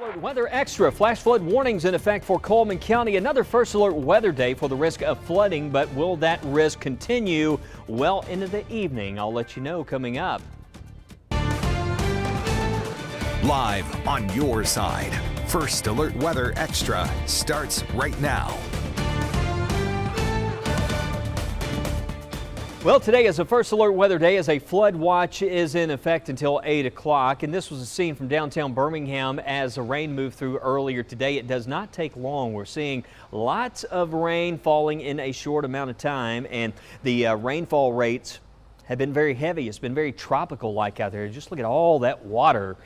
Alert Weather Extra. Flash flood warnings in effect for Coleman County. Another first alert weather day for the risk of flooding, but will that risk continue well into the evening? I'll let you know coming up. Live on your side. First Alert Weather Extra starts right now. Well, today is a first alert weather day as a flood watch is in effect until 8 o'clock. And this was a scene from downtown Birmingham as the rain moved through earlier today. It does not take long. We're seeing lots of rain falling in a short amount of time, and the rainfall rates have been very heavy. It's been very tropical-like out there. Just look at all that water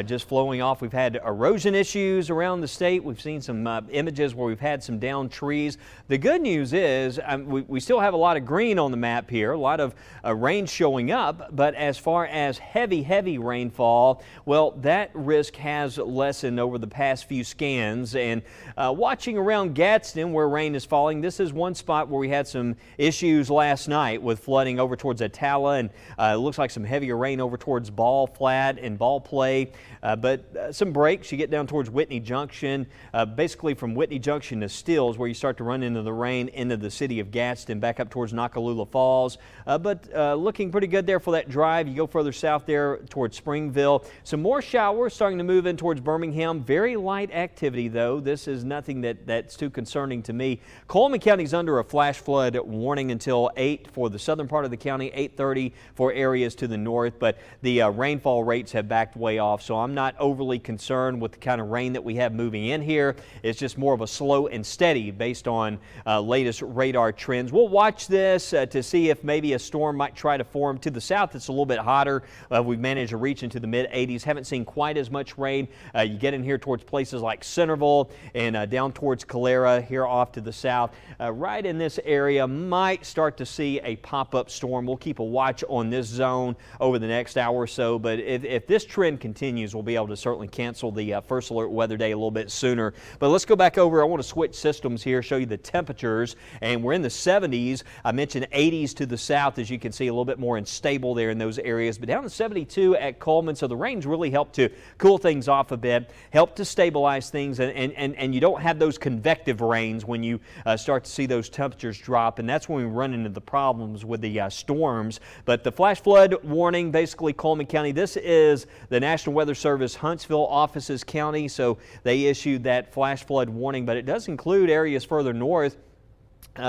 just flowing off. We've had erosion issues around the state. We've seen some images where we've had some downed trees. The good news is we still have a lot of green on the map here, a lot of rain showing up, but as far as heavy rainfall, well, that risk has lessened over the past few scans. And watching around Gadsden where rain is falling, this is one spot where we had some issues last night with flooding over towards Atala, and it looks like some heavier rain over towards Ball Flat and Ball Play. But some breaks. You get down towards Whitney Junction, basically from Whitney Junction to Stills, where you start to run into the rain into the city of Gadsden, back up towards Nakalula Falls. But looking pretty good there for that drive. You go further south there towards Springville. Some more showers starting to move in towards Birmingham. Very light activity, though. This is nothing that's too concerning to me. Coleman County is under a flash flood warning until 8 for the southern part of the county, 8:30 for areas to the north. But the rainfall rates have backed way off, so I'm not overly concerned with the kind of rain that we have moving in here. It's just more of a slow and steady based on latest radar trends. We'll watch this to see if maybe a storm might try to form to the south. It's a little bit hotter. We've managed to reach into the mid-80s. Haven't seen quite as much rain. You get in here towards places like Centerville and down towards Calera here off to the south. Right in this area, might start to see a pop-up storm. We'll keep a watch on this zone over the next hour or so, but if this trend continues, we'll be able to certainly cancel the first alert weather day a little bit sooner. But let's go back over. I want to switch systems here, show you the temperatures, and we're in the 70s. I mentioned 80s to the south, as you can see, a little bit more unstable there in those areas, but down to 72 at Coleman. So the rains really help to cool things off a bit, help to stabilize things, and you don't have those convective rains when you start to see those temperatures drop, and that's when we run into the problems with the storms. But the flash flood warning, basically Coleman County, this is the National Weather Service Huntsville offices county, so they issued that flash flood warning, but it does include areas further north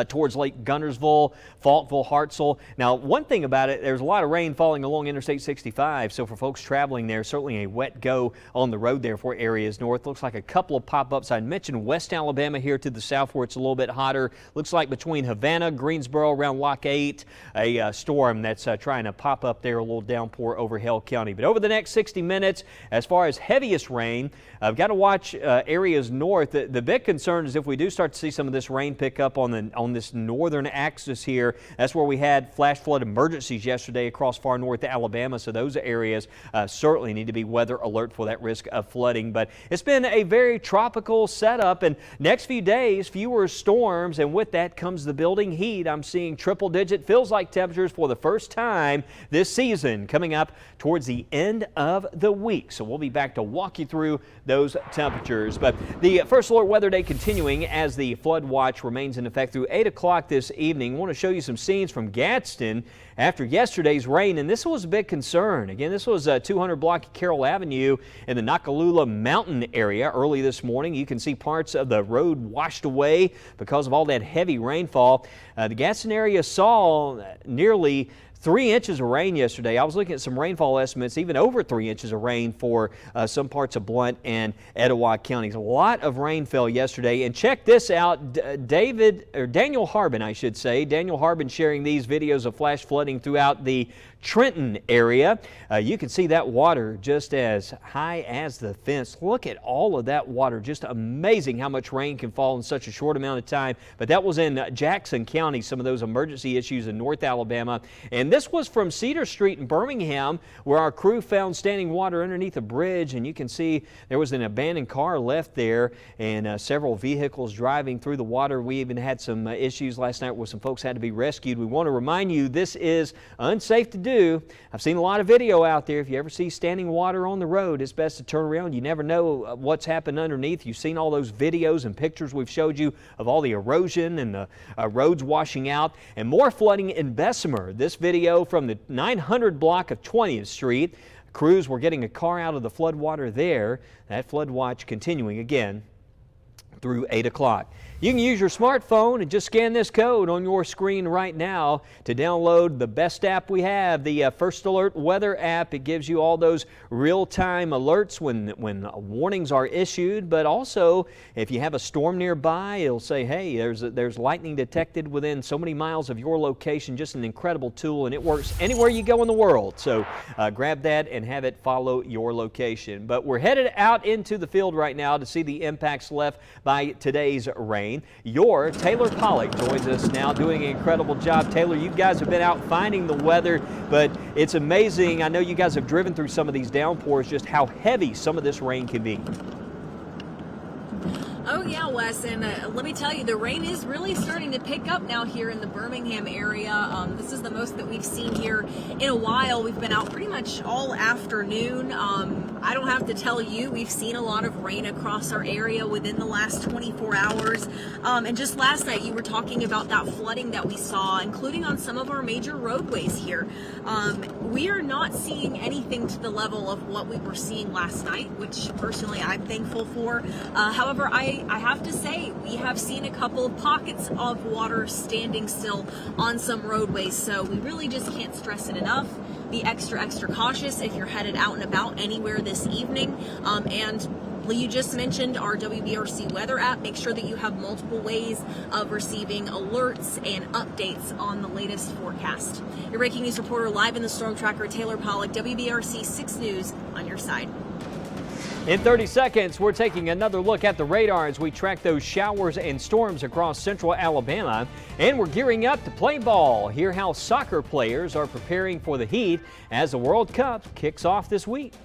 towards Lake Guntersville, Faultville, Hartselle. Now, one thing about it, there's a lot of rain falling along Interstate 65, so for folks traveling there, certainly a wet go on the road there for areas north. Looks like a couple of pop-ups. I mentioned West Alabama here to the south where it's a little bit hotter. Looks like between Havana, Greensboro, around Lock 8, a storm that's trying to pop up there, a little downpour over Hale County. But over the next 60 minutes, as far as heaviest rain, I've got to watch areas north. The big concern is if we do start to see some of this rain pick up on this northern axis here. That's where we had flash flood emergencies yesterday across far north Alabama, so those areas certainly need to be weather alert for that risk of flooding. But it's been a very tropical setup, and next few days fewer storms, and with that comes the building heat. I'm seeing triple digit feels like temperatures for the first time this season coming up towards the end of the week, so we'll be back to walk you through those temperatures. But the first alert weather day continuing as the flood watch remains in effect through 8 o'clock this evening. I want to show you some scenes from Gadsden after yesterday's rain, and this was a big concern. Again, this was 200 block of Carroll Avenue in the Nakalula Mountain area early this morning. You can see parts of the road washed away because of all that heavy rainfall. The Gadsden area saw nearly 3 inches of rain yesterday. I was looking at some rainfall estimates, even over 3 inches of rain for some parts of Blount and Etowah counties. A lot of rain fell yesterday. And check this out, Daniel Harbin, I should say. Daniel Harbin sharing these videos of flash flooding throughout the Trenton area. You can see that water just as high as the fence. Look at all of that water. Just amazing how much rain can fall in such a short amount of time. But that was in Jackson County, some of those emergency issues in North Alabama. And And this was from Cedar Street in Birmingham, where our crew found standing water underneath a bridge. And you can see there was an abandoned car left there and several vehicles driving through the water. We even had some issues last night where some folks had to be rescued. We want to remind you this is unsafe to do. I've seen a lot of video out there. If you ever see standing water on the road, it's best to turn around. You never know what's happened underneath. You've seen all those videos and pictures we've showed you of all the erosion and the roads washing out, and more flooding in Bessemer. This video from the 900 block of 20th Street. Crews were getting a car out of the floodwater there. That flood watch continuing again through 8 o'clock. You can use your smartphone and just scan this code on your screen right now to download the best app we have, the First Alert Weather app. It gives you all those real-time alerts when warnings are issued, but also if you have a storm nearby, it'll say, hey, there's lightning detected within so many miles of your location. Just an incredible tool, and it works anywhere you go in the world. So grab that and have it follow your location. But we're headed out into the field right now to see the impacts left by today's rain. Your Taylor Pollock joins us now, doing an incredible job. Taylor, you guys have been out finding the weather, but it's amazing. I know you guys have driven through some of these downpours, just how heavy some of this rain can be. Oh yeah, Wes, and let me tell you, the rain is really starting to pick up now here in the Birmingham area. This is the most that we've seen here in a while. We've been out pretty much all afternoon. I don't have to tell you, we've seen a lot of rain across our area within the last 24 hours. And just last night, you were talking about that flooding that we saw, including on some of our major roadways here. We are not seeing anything to the level of what we were seeing last night, which personally I'm thankful for. However, I have to say, we have seen a couple of pockets of water standing still on some roadways, so we really just can't stress it enough. Be extra cautious if you're headed out and about anywhere this evening. And you just mentioned our WBRC weather app. Make sure that you have multiple ways of receiving alerts and updates on the latest forecast. Your breaking news reporter live in the Storm Tracker, Taylor Pollock, WBRC 6 News on your side. In 30 seconds, we're taking another look at the radar as we track those showers and storms across central Alabama. And we're gearing up to play ball. Hear how soccer players are preparing for the heat as the World Cup kicks off this week.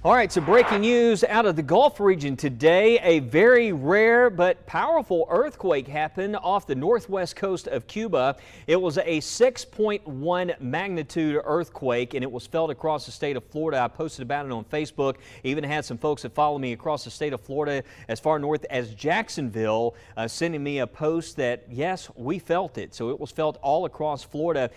All right, so breaking news out of the Gulf region today. A very rare but powerful earthquake happened off the northwest coast of Cuba. It was a 6.1 magnitude earthquake, and it was felt across the state of Florida. I posted about it on Facebook. Even had some folks that follow me across the state of Florida as far north as Jacksonville sending me a post that, yes, we felt it. So it was felt all across Florida.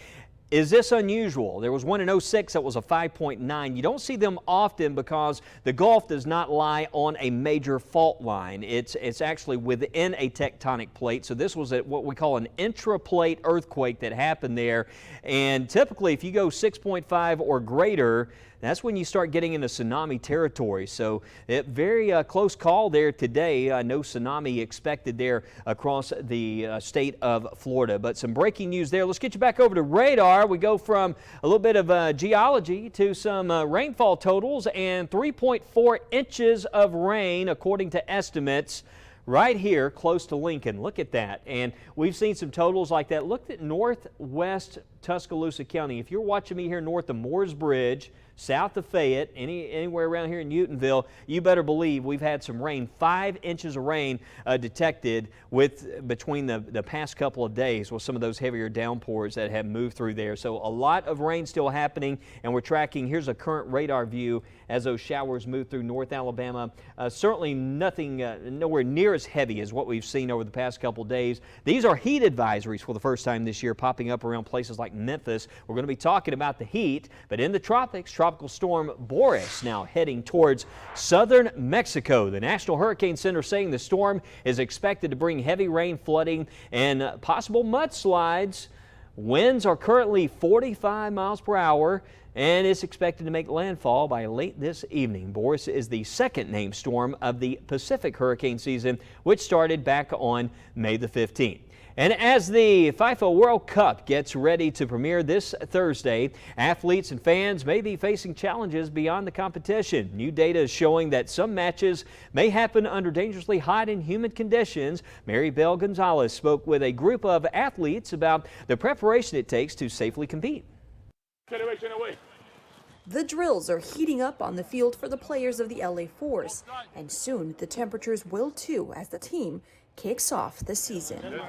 Is this unusual? There was one in 06 that was a 5.9. You don't see them often because the Gulf does not lie on a major fault line. It's actually within a tectonic plate. So this was what we call an intraplate earthquake that happened there. And typically if you go 6.5 or greater, that's when you start getting into tsunami territory. So very close call there today. No tsunami expected there across the state of Florida. But some breaking news there. Let's get you back over to radar. We go from a little bit of geology to some rainfall totals, and 3.4 inches of rain according to estimates right here close to Lincoln. Look at that. And we've seen some totals like that. Look at northwest Tuscaloosa County. If you're watching me here north of Moores Bridge, south of Fayette, anywhere around here in Newtonville, you better believe we've had some rain. 5 inches of rain detected between the past couple of days with some of those heavier downpours that have moved through there. So a lot of rain still happening, and we're tracking. Here's a current radar view as those showers move through North Alabama. Certainly nothing, nowhere near as heavy as what we've seen over the past couple of days. These are heat advisories for the first time this year, popping up around places like Memphis. We're going to be talking about the heat, but in the tropics, Tropical Storm Boris now heading towards southern Mexico. The National Hurricane Center saying the storm is expected to bring heavy rain, flooding, and possible mudslides Winds are currently 45 miles per hour and is expected to make landfall by late this evening. Boris is the second named storm of the Pacific hurricane season, which started back on May the 15th. And as the FIFA World Cup gets ready to premiere this Thursday, athletes and fans may be facing challenges beyond the competition. New data is showing that some matches may happen under dangerously hot and humid conditions. Maribel Gonzalez spoke with a group of athletes about the preparation it takes to safely compete. The drills are heating up on the field for the players of the LA Force, and soon the temperatures will too as the team kicks off the season.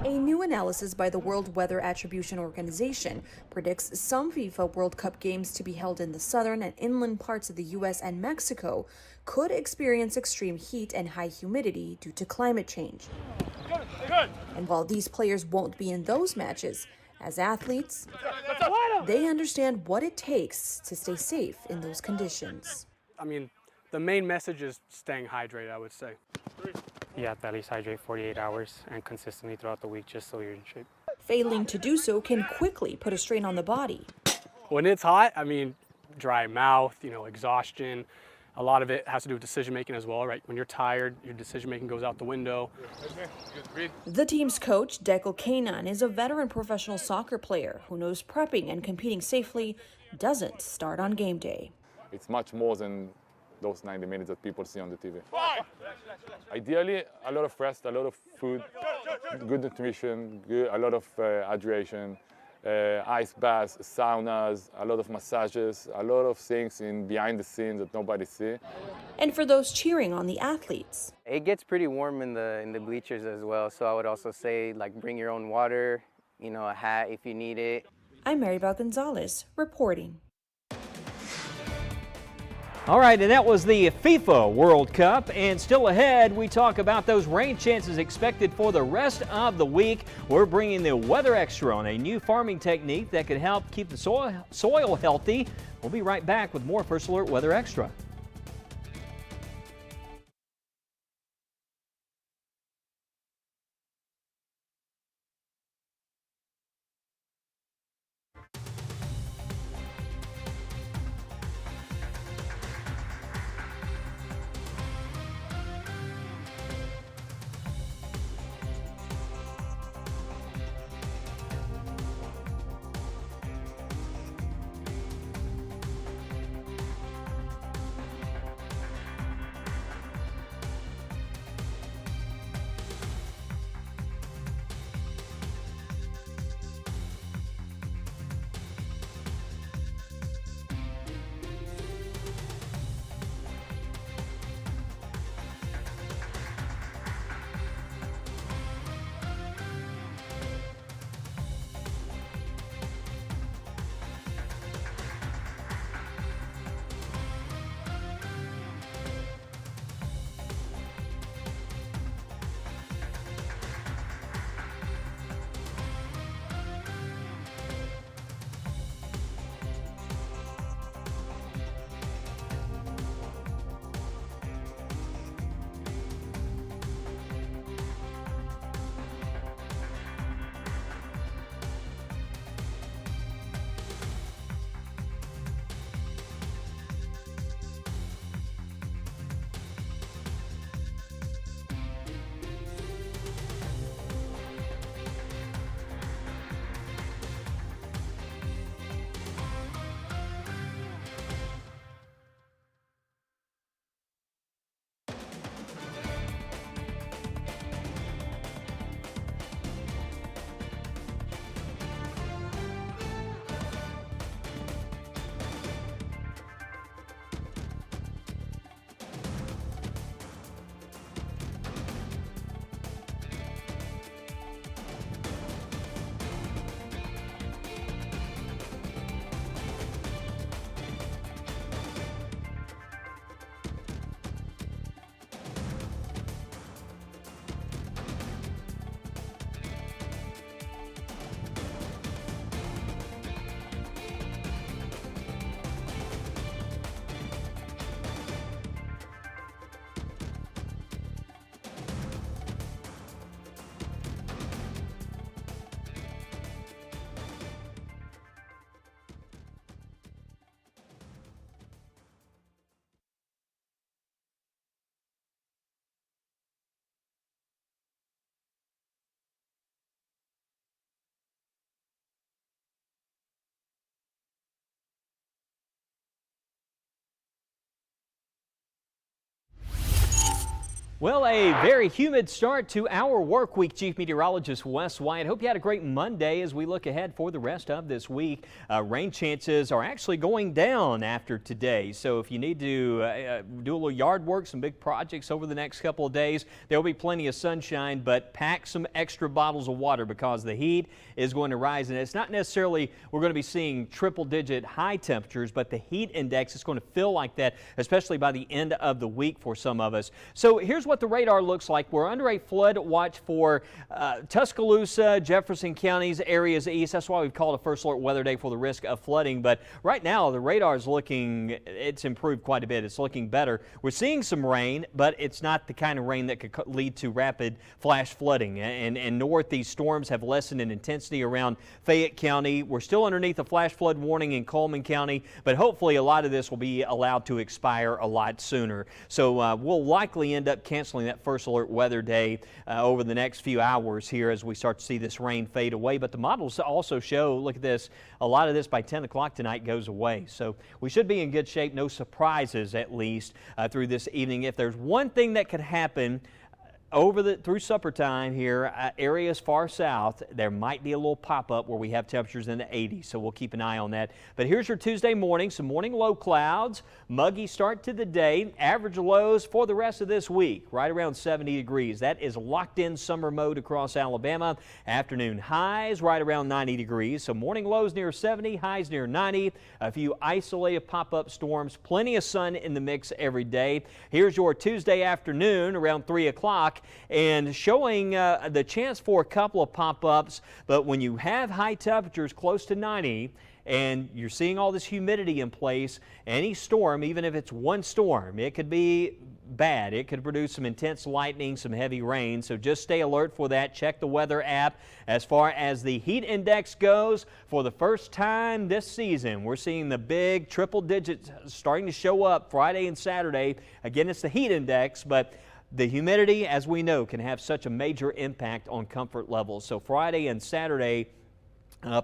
A new analysis by the World Weather Attribution Organization predicts some FIFA World Cup games to be held in the southern and inland parts of the U.S. and Mexico could experience extreme heat and high humidity due to climate change. And while these players won't be in those matches, as athletes, they understand what it takes to stay safe in those conditions. I mean, the main message is staying hydrated, I would say. You have to at least hydrate 48 hours and consistently throughout the week just so you're in shape. Failing to do so can quickly put a strain on the body. When it's hot, I mean, dry mouth, exhaustion. A lot of it has to do with decision making as well, right? When you're tired, your decision making goes out the window. The team's coach, Declan Kainan, is a veteran professional soccer player who knows prepping and competing safely doesn't start on game day. It's much more than those 90 minutes that people see on the TV. Ideally, a lot of rest, a lot of food, good nutrition, a lot of hydration, ice baths, saunas, a lot of massages, a lot of things behind the scenes that nobody sees. And for those cheering on the athletes, it gets pretty warm in the bleachers as well, so I would also say bring your own water, a hat if you need it. I'm Maribel Gonzalez reporting. All right, and that was the FIFA World Cup. And still ahead, we talk about those rain chances expected for the rest of the week. We're bringing the Weather Extra on a new farming technique that could help keep the soil healthy. We'll be right back with more First Alert Weather Extra. Well, a very humid start to our work week, Chief Meteorologist Wes White. Hope you had a great Monday as we look ahead for the rest of this week. Rain chances are actually going down after today. So if you need to do a little yard work, some big projects over the next couple of days, there will be plenty of sunshine, but pack some extra bottles of water because the heat is going to rise. And it's not necessarily we're going to be seeing triple-digit high temperatures, but the heat index is going to feel like that, especially by the end of the week for some of us. So here's what the radar looks like. We're under a flood watch for Tuscaloosa, Jefferson counties, areas east. That's why we've called a first alert weather day for the risk of flooding. But right now, the radar is looking, it's improved quite a bit. It's looking better. We're seeing some rain, but it's not the kind of rain that could lead to rapid flash flooding. And northeast storms have lessened in intensity around Fayette County. We're still underneath a flash flood warning in Coleman County, but hopefully a lot of this will be allowed to expire a lot sooner. So we'll likely end up canceling that first alert weather day over the next few hours here as we start to see this rain fade away. But the models also show, look at this, a lot of this by 10 o'clock tonight goes away. So we should be in good shape, no surprises at least through this evening. If there's one thing that could happen through supper time here, areas far south, there might be a little pop-up where we have temperatures in the 80s, so we'll keep an eye on that. But here's your Tuesday morning, some morning low clouds, muggy start to the day, average lows for the rest of this week, right around 70 degrees. That is locked in summer mode across Alabama. Afternoon highs right around 90 degrees, so morning lows near 70, highs near 90, a few isolated pop-up storms, plenty of sun in the mix every day. Here's your Tuesday afternoon around 3 o'clock. And showing the chance for a couple of pop-ups, but when you have high temperatures close to 90 and you're seeing all this humidity in place, any storm, even if it's one storm, it could be bad. It could produce some intense lightning, some heavy rain, so just stay alert for that. Check the weather app. As far as the heat index goes, for the first time this season, we're seeing the big triple digits starting to show up Friday and Saturday. Again, it's the heat index, but the humidity, as we know, can have such a major impact on comfort levels. So Friday and Saturday,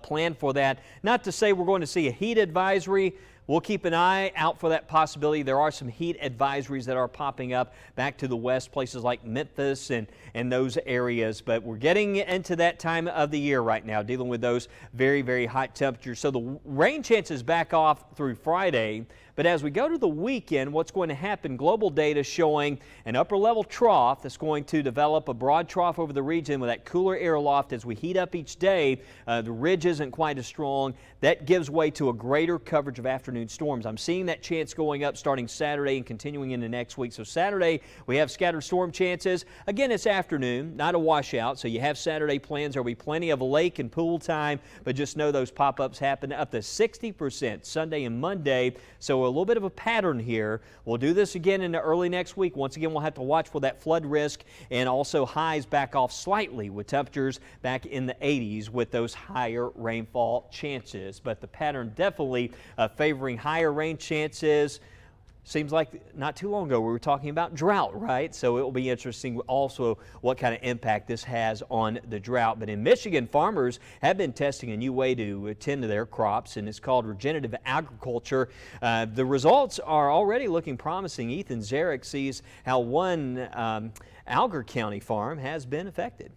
plan for that. Not to say we're going to see a heat advisory. We'll keep an eye out for that possibility. There are some heat advisories that are popping up back to the west, places like Memphis and those areas. But we're getting into that time of the year right now, dealing with those very, very hot temperatures. So the rain chances back off through Friday. But as we go to the weekend, what's going to happen, global data showing an upper level trough that's going to develop a broad trough over the region with that cooler air aloft as we heat up each day. The ridge isn't quite as strong. That gives way to a greater coverage of afternoon storms. I'm seeing that chance going up starting Saturday and continuing into next week. So Saturday, we have scattered storm chances. Again, it's afternoon, not a washout. So you have Saturday plans. There will be plenty of lake and pool time, but just know those pop-ups happen up to 60% Sunday and Monday. So a little bit of a pattern here. We'll do this again in the early next week. Once again, we'll have to watch for that flood risk, and also highs back off slightly with temperatures back in the 80s with those higher rainfall chances. But the pattern definitely favoring higher rain chances. Seems like not too long ago we were talking about drought, right? So it will be interesting also what kind of impact this has on the drought. But in Michigan, farmers have been testing a new way to tend to their crops, and it's called regenerative agriculture. The results are already looking promising. Ethan Zarek sees how one Alger County farm has been affected.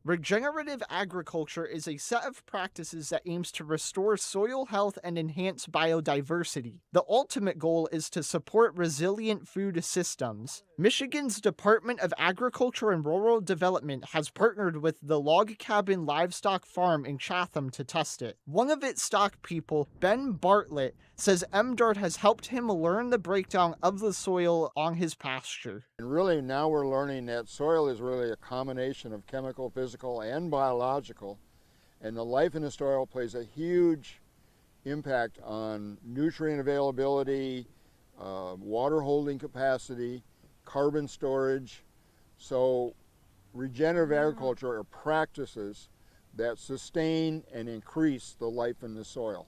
Regenerative agriculture is a set of practices that aims to restore soil health and enhance biodiversity. The ultimate goal is to support resilient food systems. Michigan's Department of Agriculture and Rural Development has partnered with the Log Cabin Livestock Farm in Chatham to test it. One of its stock people, Ben Bartlett, says MDART has helped him learn the breakdown of the soil on his pasture. And really now we're learning that soil is really a combination of chemical, physical, and biological, and the life in the soil plays a huge impact on nutrient availability, water holding capacity, carbon storage. So regenerative agriculture are practices that sustain and increase the life in the soil.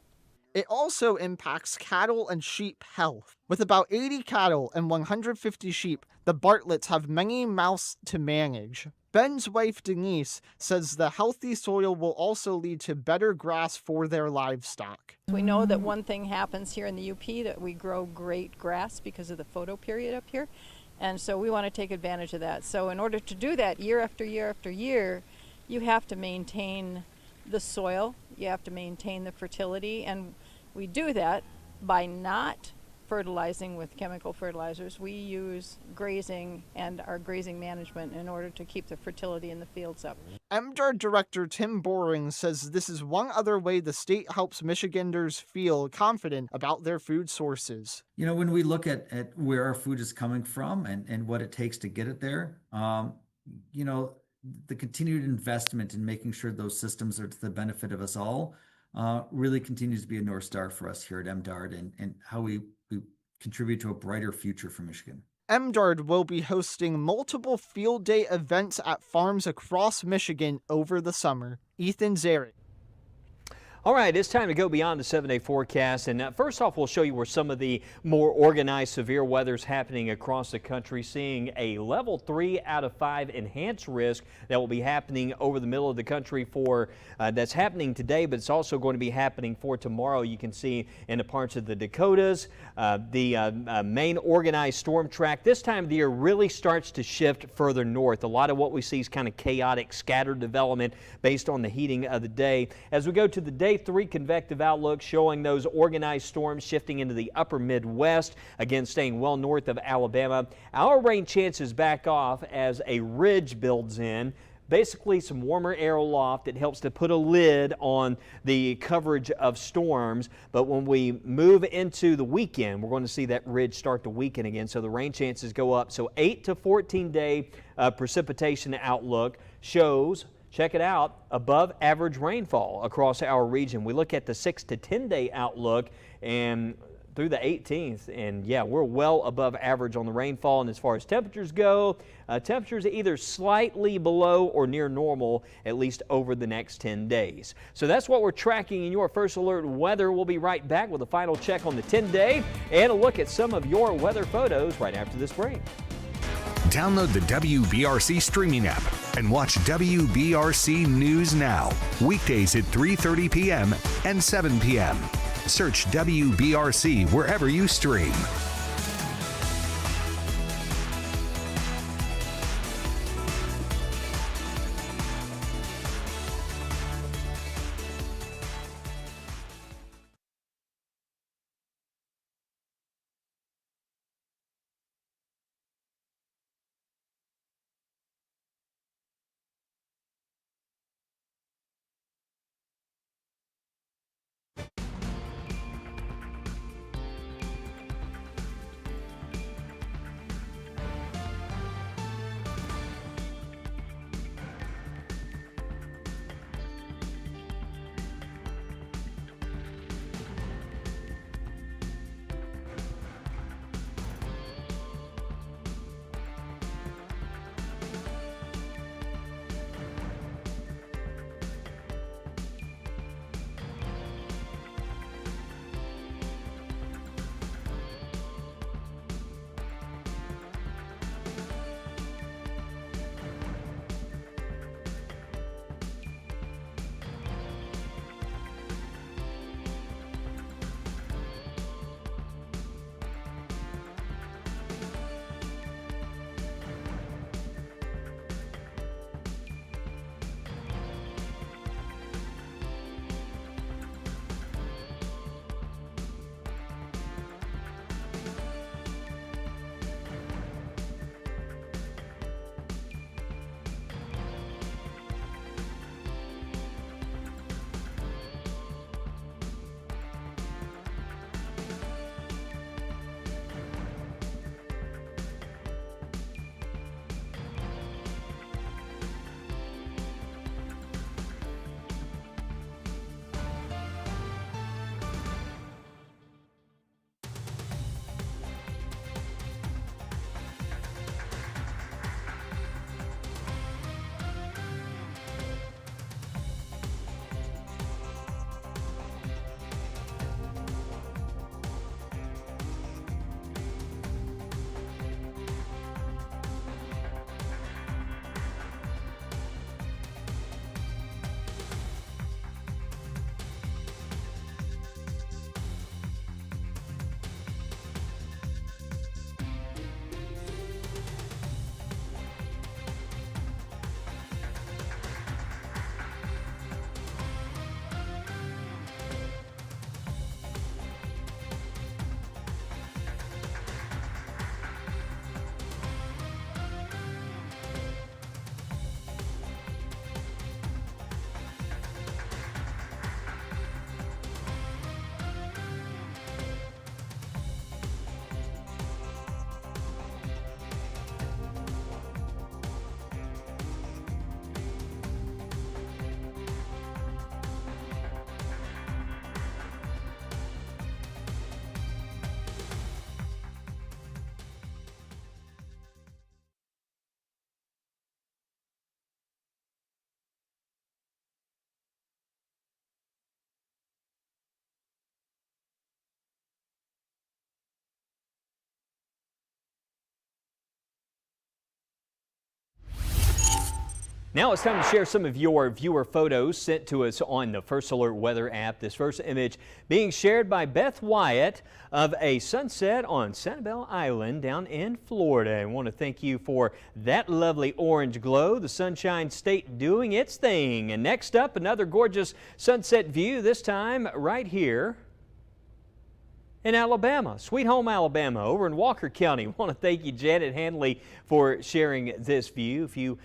It also impacts cattle and sheep health. With about 80 cattle and 150 sheep, the Bartletts have many mouths to manage. Ben's wife, Denise, says the healthy soil will also lead to better grass for their livestock. We know that one thing happens here in the UP, that we grow great grass because of the photoperiod up here. And so we want to take advantage of that. So in order to do that year after year after year, you have to maintain the soil, you have to maintain the fertility, and we do that by not fertilizing with chemical fertilizers. We use grazing and our grazing management in order to keep the fertility in the fields up. MDARD Director Tim Boring says this is one other way the state helps Michiganders feel confident about their food sources. You know, when we look at where our food is coming from and what it takes to get it there, you know, the continued investment in making sure those systems are to the benefit of us all really continues to be a North Star for us here at MDARD and how we contribute to a brighter future for Michigan. MDARD will be hosting multiple field day events at farms across Michigan over the summer. Ethan Zarek. All right, it's time to go beyond the 7-day forecast. And first off, we'll show you where some of the more organized severe weather is happening across the country, seeing a level 3 out of 5 enhanced risk that will be happening over the middle of the country for that's happening today, but it's also going to be happening for tomorrow. You can see in the parts of the Dakotas, the main organized storm track this time of the year really starts to shift further north. A lot of what we see is kind of chaotic, scattered development based on the heating of the day. As we go to the day 3 convective outlook, showing those organized storms shifting into the upper Midwest, again staying well north of Alabama. Our rain chances back off as a ridge builds in. Basically some warmer air aloft that helps to put a lid on the coverage of storms. But when we move into the weekend, we're going to see that ridge start to weaken again. So the rain chances go up. So 8 to 14 day precipitation outlook shows, check it out, above average rainfall across our region. We look at the 6 to 10 day outlook and through the 18th, and yeah, we're well above average on the rainfall. And as far as temperatures go, temperatures are either slightly below or near normal, at least over the next 10 days. So that's what we're tracking in your First Alert weather. We'll be right back with a final check on the 10-day and a look at some of your weather photos right after this break. Download the WBRC streaming app and watch WBRC News Now, weekdays at 3:30 p.m. and 7 p.m. Search WBRC wherever you stream. Now it's time to share some of your viewer photos sent to us on the First Alert Weather app. This first image being shared by Beth Wyatt of a sunset on Sanibel Island down in Florida. I want to thank you for that lovely orange glow. The Sunshine State doing its thing. And next up, another gorgeous sunset view, this time right here in Alabama, Sweet Home, Alabama, over in Walker County. I want to thank you, Janet Hanley, for sharing this view. A few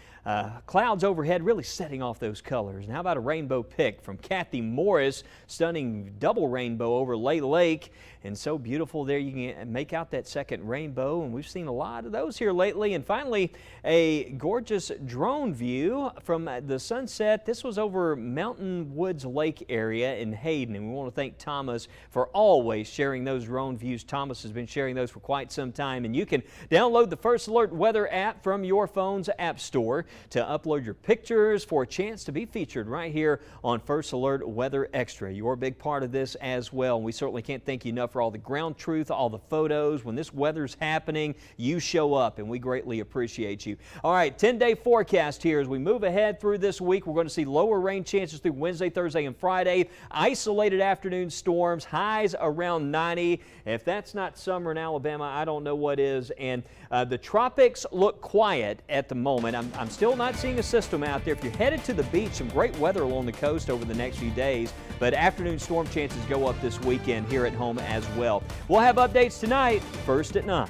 clouds overhead really setting off those colors. And how about a rainbow pic from Kathy Morris? Stunning double rainbow over Lay Lake. And so beautiful there. You can make out that second rainbow. And we've seen a lot of those here lately. And finally, a gorgeous drone view from the sunset. This was over Mountain Woods Lake area in Hayden. And we want to thank Thomas for always sharing those drone views. Thomas has been sharing those for quite some time. And you can download the First Alert Weather app from your phone's app store to upload your pictures for a chance to be featured right here on First Alert Weather Extra. You're a big part of this as well. And we certainly can't thank you enough for all the ground truth, all the photos. When this weather's happening, you show up, and we greatly appreciate you. All right, 10-day forecast here as we move ahead through this week. We're going to see lower rain chances through Wednesday, Thursday, and Friday. Isolated afternoon storms, highs around 90. If that's not summer in Alabama, I don't know what is. And the tropics look quiet at the moment. I'm still not seeing a system out there. If you're headed to the beach, some great weather along the coast over the next few days, but afternoon storm chances go up this weekend here at home as well. We'll have updates tonight, first at 9.